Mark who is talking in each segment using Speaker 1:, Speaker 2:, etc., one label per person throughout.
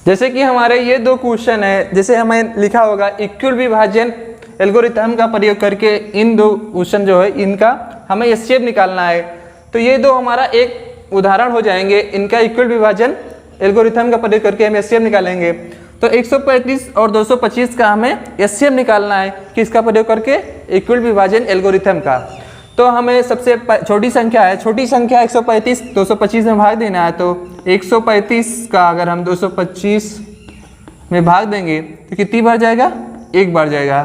Speaker 1: जैसे कि हमारे ये दो क्वेश्चन है, जैसे हमें लिखा होगा इक्वल विभाजन एल्गोरिथम का प्रयोग करके इन दो क्वेश्चन जो है इनका हमें एचसीएफ निकालना है। तो ये दो हमारा एक उदाहरण हो जाएंगे, इनका इक्वल विभाजन एल्गोरिथम का प्रयोग करके हम एचसीएफ निकालेंगे। तो 135 और 225 का हमें एचसीएफ निकालना है, किसका प्रयोग करके? इक्वल विभाजन एल्गोरिथम का। तो हमें सबसे छोटी संख्या है, छोटी संख्या 135 225 में भाग देना है। तो 135 का अगर हम 225 में भाग देंगे तो कितनी बार जाएगा? एक बार जाएगा।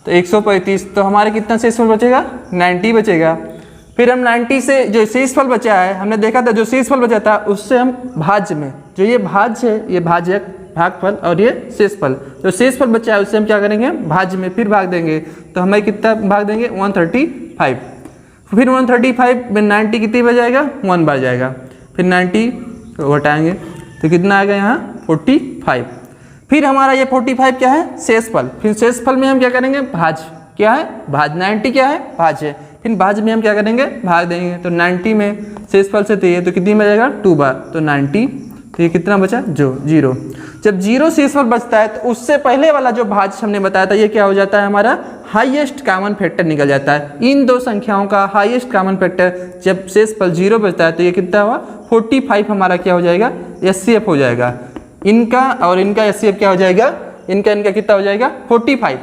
Speaker 1: तो 135 तो हमारे कितना शेषफल बचेगा? 90 बचेगा। फिर हम 90 से जो शेषफल बचा है, हमने देखा था जो शेषफल बचा था उससे हम भाज्य में, जो ये भाज्य है, ये भाजक भागफल और ये शेषफल, जो शेषफल बचा है उससे हम क्या करेंगे? भाज्य में फिर भाग देंगे। तो हमें कितना भाग देंगे? 135। फिर 135 में 90 कितनी बार जाएगा? 1 बार जाएगा। फिर 90 को घटाएंगे तो कितना आएगा यहाँ? 45। फिर हमारा ये 45 क्या है? शेषफल। फिर शेषफल में हम क्या करेंगे? भाज्य। क्या है? भाज्य। 90 क्या है? भाज्य। फिर भाज्य में हम क्या करेंगे? भाग देंगे। तो 90 में शेषफल से तो कितनी बार जाएगा? 2 बार। तो 90, तो ये कितना बचा? जो 0। जब 0 शेषफल बचता है तो उससे पहले वाला जो भाज्य हमने बताया था ये क्या हो जाता है? हमारा हाईएस्ट कॉमन फैक्टर निकल जाता है। इन दो संख्याओं का हाईएस्ट कॉमन फैक्टर जब शेषफल 0 बचता है तो ये कितना हुआ? 45 हमारा क्या हो जाएगा? एचसीएफ हो जाएगा। इनका और इनका एचसीएफ क्या हो जाएगा? इनका कितना हो जाएगा? 45।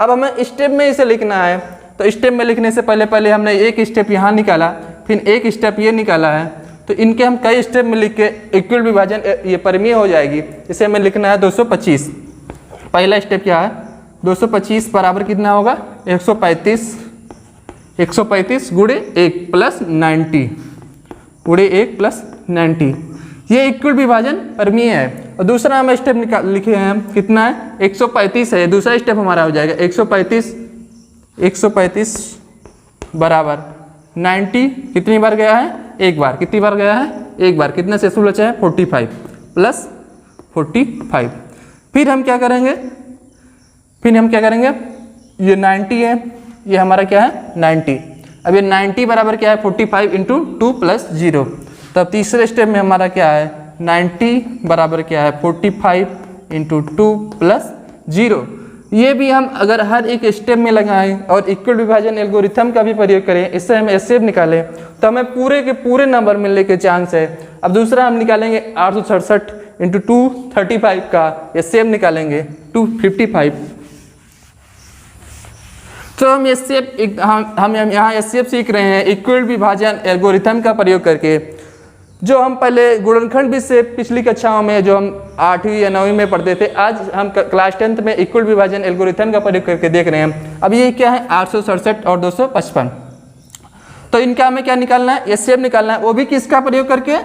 Speaker 1: अब हमें स्टेप में इसे लिखना है। तो स्टेप में लिखने से पहले हमने एक स्टेप यहाँ निकाला, फिर एक स्टेप ये निकाला है। तो इनके हम कई स्टेप में लिख के इक्वल विभाजन ये परिमेय हो जाएगी। इसे हमें लिखना है 225। पहला स्टेप क्या है? 225 बराबर कितना होगा? 135 गुणे 1 प्लस 90 गुणे 1 प्लस 90, ये इक्वल विभाजन परिमेय है। और दूसरा हम स्टेप लिखे हैं, कितना है? 135 है। दूसरा स्टेप हमारा हो जाएगा 135 बराबर 90 कितनी बार गया है? एक बार। कितनी बार गया है? एक बार। कितना शेषफल बचा है? 45 प्लस 45। फिर हम क्या करेंगे? ये 90 है, ये हमारा क्या है? 90। अब ये 90 बराबर क्या है? 45 इंटू 2 प्लस 0। तब तीसरे स्टेप में हमारा क्या है? 90 बराबर क्या है? 45 इंटू 2 प्लस 0। ये भी हम अगर हर एक स्टेप में लगाएं और इक्वल विभाजन एल्गोरिथम का भी प्रयोग करें, इससे हम एचसीएफ निकालें तो हमें पूरे के पूरे नंबर मिलने के चांस है। अब दूसरा हम निकालेंगे 867 इंटू 235 का एचसीएफ निकालेंगे 255। तो हम एचसीएफ हम यहाँ एचसीएफ सीख रहे हैं इक्वल विभाजन एल्गोरिथम का प्रयोग करके। जो हम पहले गुणनखंड भी से पिछली कक्षाओं में जो हम 8वीं या 9वीं में पढ़ते थे, आज हम क्लास 10th में इक्वल विभाजन एल्गोरिथम का प्रयोग करके देख रहे हैं। अब ये क्या है? 867 और 255। तो इनका हमें क्या निकालना है? एचसीएफ निकालना है, वो भी किसका प्रयोग करके?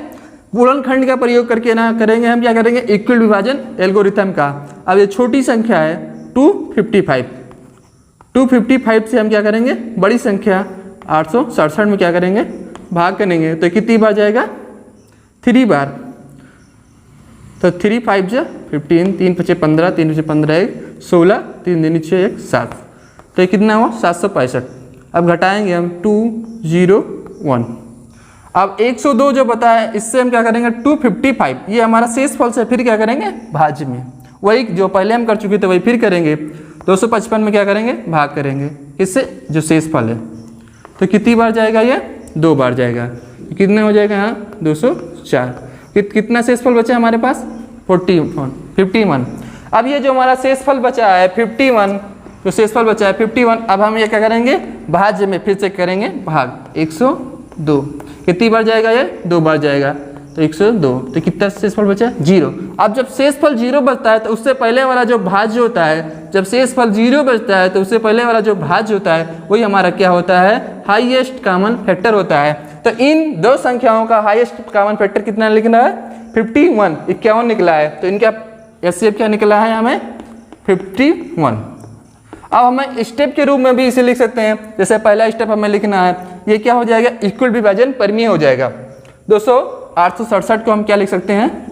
Speaker 1: गुणनखंड का प्रयोग करके ना करेंगे। हम क्या करेंगे? इक्वल विभाजन एल्गोरिथम का। अब ये छोटी संख्या है 255 से हम क्या करेंगे? बड़ी संख्या 867 में क्या करेंगे? भाग करेंगे। तो कितनी बार जाएगा? 3 बार। तो 3 5 जा 15, 3 5 15, 3 5 15 1 16, 3 दूनी 6 1 7। तो ये कितना हुआ? 765। अब घटाएंगे हम 201। अब 102 जो बताया इससे हम क्या करेंगे? 255, ये हमारा शेषफल से फिर क्या करेंगे? भाज्य में। वही जो पहले हम कर चुके थे वही फिर करेंगे। 255 में क्या करेंगे? भाग करेंगे। इससे जो शेषफल है तो कितनी बार जाएगा? ये 2 बार जाएगा। कितने हो जाएगा यहाँ? 204। कितना शेषफल बचा है हमारे पास? 51। अब ये जो हमारा शेषफल बचा है 51, जो शेषफल बचा है 51, अब हम ये क्या करेंगे? भाज्य में फिर से करेंगे भाग 102। कितनी बार जाएगा? ये 2 बार जाएगा। तो 102। तो कितना शेषफल बचा है? 0। अब जब शेषफल 0 बचता है तो उससे पहले वाला जो भाज्य होता है, जब शेषफल 0 बचता है तो उससे पहले वाला जो भाज्य होता है वही हमारा क्या होता है? हाईएस्ट कॉमन फैक्टर होता है। तो इन दो संख्याओं का हाईएस्ट कॉमन फैक्टर कितना लिखना है? 51 निकला है। तो इनका एचसीएफ क्या निकला है हमें? 51। अब हमें स्टेप के रूप में भी इसे लिख सकते हैं। जैसे पहला स्टेप हमें लिखना है, ये क्या हो जाएगा? इक्वल विभाजन परिमेय हो जाएगा। 867 को हम क्या लिख सकते हैं?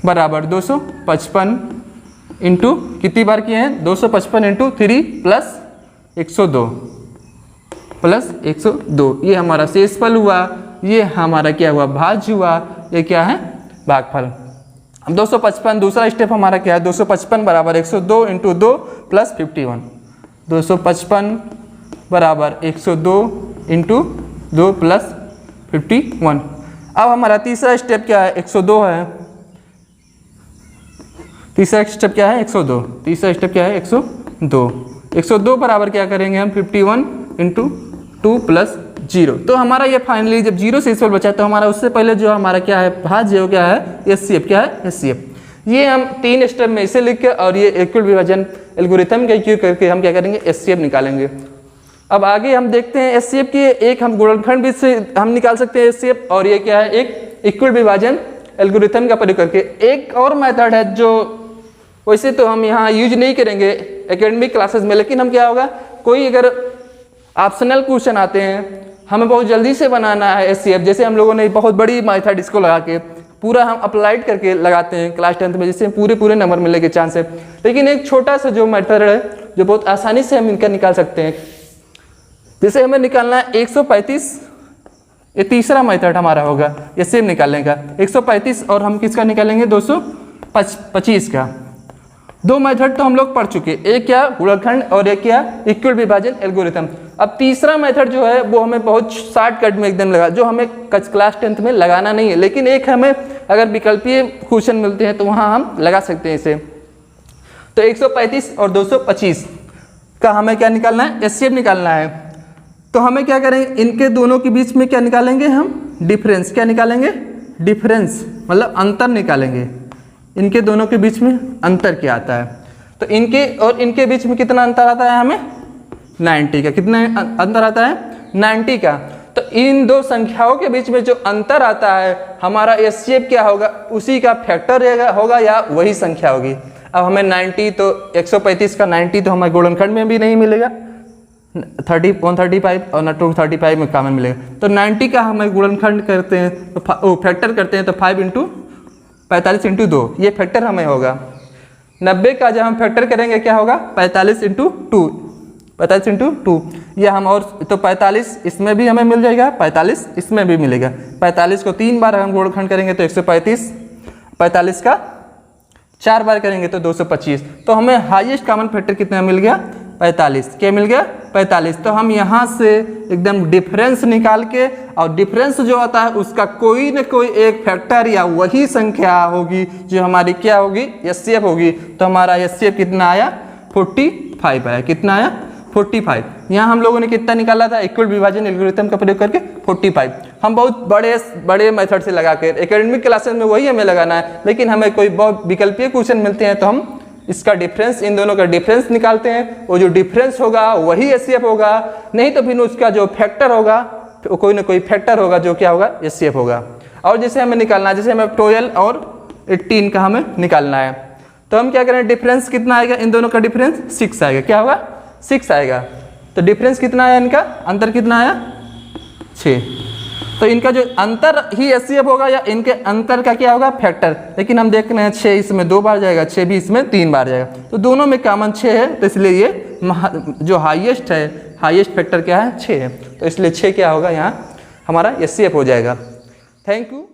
Speaker 1: बराबर 255 इंटू कितनी बार किए हैं? 255 इंटू 3 प्लस 102 ये हमारा शेषफल हुआ, ये हमारा क्या हुआ? भाज्य हुआ। ये क्या है भागफल। अब 255 दूसरा स्टेप हमारा क्या है, 255 बराबर 102 इंटू 2 प्लस 51, 255 बराबर 102 इंटू 2 प्लस 51। अब हमारा तीसरा स्टेप क्या है, 102 है, तीसरा स्टेप क्या है 102, तीसरा स्टेप क्या है 102, 102 बराबर क्या करेंगे हम 51 इंटू 2 प्लस 0। तो हमारा ये फाइनली जब 0 से इक्वल बचा तो हमारा उससे पहले जो हमारा क्या है भाज्य हो क्या है एचसीएफ, क्या है एचसीएफ। ये हम 3 स्टेप में इसे लिख के और ये एकल विभाजन एल्गोरिथम का उपयोग करके हम क्या करेंगे एचसीएफ निकालेंगे। अब आगे हम देखते हैं एचसीएफ की एक हम गुणनखंड भी से हम निकाल सकते हैं एचसीएफ, और ये क्या है एक इक्वल विभाजन एल्गोरिथम का प्रयोग करके। एक और मेथड है जो वैसे तो हम यहाँ यूज नहीं करेंगे एकेडमिक क्लासेस में, लेकिन हम क्या होगा कोई अगर ऑप्शनल क्वेश्चन आते हैं हमें बहुत जल्दी से बनाना है एचसीएफ, जैसे हम लोगों ने बहुत बड़ी मेथड इसको लगा के पूरा हम अप्लाइड करके लगाते हैं क्लास 10th में, जिससे पूरे नंबर मिलने के चांस है। लेकिन एक छोटा सा जो मेथड है जो बहुत आसानी से हम इनका निकाल सकते हैं, जैसे हमें निकालना है 135, ये तीसरा मेथड हमारा होगा एचसीएफ निकालने का 135, और हम किसका निकालेंगे 225 का। 2 मेथड तो हम लोग पढ़ चुके, एक क्या गुणनखंड और एक क्या इक्वल विभाजन एल्गोरिथम। अब तीसरा मेथड जो है वो हमें बहुत शॉर्टकट में एकदम लगा, जो हमें क्लास 10th में लगाना नहीं है, लेकिन एक हमें अगर विकल्पीय क्वेश्चन मिलते हैं तो वहाँ हम लगा सकते हैं इसे। तो 135 और 225 का हमें क्या निकालना है एचसीएफ निकालना है। तो हमें क्या करेंगे इनके दोनों के बीच में क्या निकालेंगे हम डिफरेंस, क्या निकालेंगे डिफरेंस मतलब अंतर निकालेंगे, इनके दोनों के बीच में अंतर क्या आता है। तो इनके और इनके बीच में कितना अंतर आता है हमें 90 का, कितना अंतर आता है 90 का। तो इन दो संख्याओं के बीच में जो अंतर आता है हमारा एचसीएफ क्या होगा, उसी का फैक्टर होगा या वही संख्या होगी। अब हमें 90 तो 135 का 90 तो हमारे गुणनखंड में भी नहीं मिलेगा, 135 और न 235 में कॉमन मिलेगा। तो 90 का हमें गुणनखंड करते हैं तो फैक्टर करते हैं तो 5 इंटू 45 इंटू 2 ये फैक्टर हमें होगा। 90 का जब हम फैक्टर करेंगे क्या होगा 45 इंटू 2, 45 इंटू 2 ये हम, और तो 45 इसमें भी हमें मिल जाएगा, 45 इसमें भी मिलेगा। 45 को 3 बार हम गुणनखंड करेंगे तो 135, 45 का 4 बार करेंगे तो 225। तो हमें हाईएस्ट कॉमन फैक्टर कितना मिल गया 45, क्या मिल गया 45। तो हम यहाँ से एकदम डिफरेंस निकाल के, और डिफरेंस जो आता है उसका कोई न कोई एक फैक्टर या वही संख्या होगी जो हमारी क्या होगी एचसीएफ होगी। तो हमारा एचसीएफ कितना आया 45 आया, कितना आया 45। यहाँ हम लोगों ने कितना निकाला था इक्वल विभाजन एल्गोरिथम का प्रयोग करके 45। हम बहुत बड़े मेथड से लगा के एकेडमिक क्लासेस में वही हमें लगाना है, लेकिन हमें कोई बहुत विकल्पीय क्वेश्चन मिलते हैं तो हम इसका डिफरेंस, इन दोनों का डिफरेंस निकालते हैं। वो जो डिफरेंस होगा वही एचसीएफ होगा, नहीं तो फिर उसका जो फैक्टर होगा कोई ना कोई फैक्टर होगा जो क्या होगा एचसीएफ होगा। और जैसे हमें निकालना है, जैसे हमें 12 और 18 का हमें निकालना है, तो हम क्या करें डिफरेंस कितना आएगा, इन दोनों का डिफरेंस 6 आएगा, क्या होगा 6 आएगा। तो डिफरेंस कितना आया, इनका अंतर कितना आया 6। तो इनका जो अंतर ही एचसीएफ होगा या इनके अंतर का क्या होगा फैक्टर। लेकिन हम देख रहे हैं 6 इसमें 2 बार जाएगा, 6 भी इसमें 3 बार जाएगा, तो दोनों में कॉमन 6 है, तो इसलिए ये जो हाईएस्ट है, हाईएस्ट फैक्टर क्या है 6 है, तो इसलिए 6 क्या होगा यहाँ हमारा एचसीएफ हो जाएगा। Thank you.